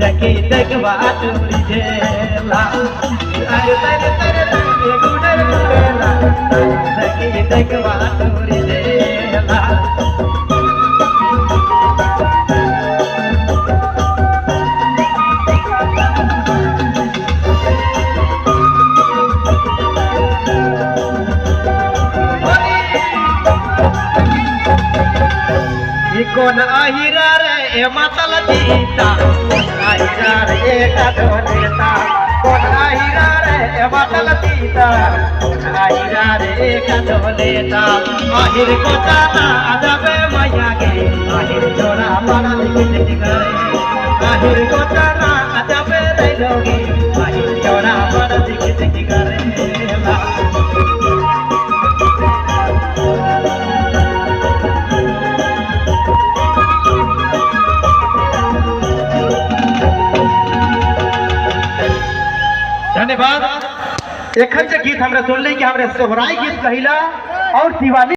सखी देखवा चोरी देला अरे तेरे तेरे तेरे गुडर गुडला सखी देखवा चोरी देला कोन आहिरा रे ए मातल जीता आहिरा रे एका ढोलेता कोन आहिरा रे ए मातल जीता आहिरा रे एका ढोलेता आहिर को जाना अजबे मैया के आहिर जोड़ा बड़ा लिख करे आहिर को जाना अजबे रे लोगे आहिर जोड़ा बड़ा लिख करे धन्यवाद। एखन जे गीत हमरा सुनली कि हमरा सोहराई गीत कहिला और दिवाली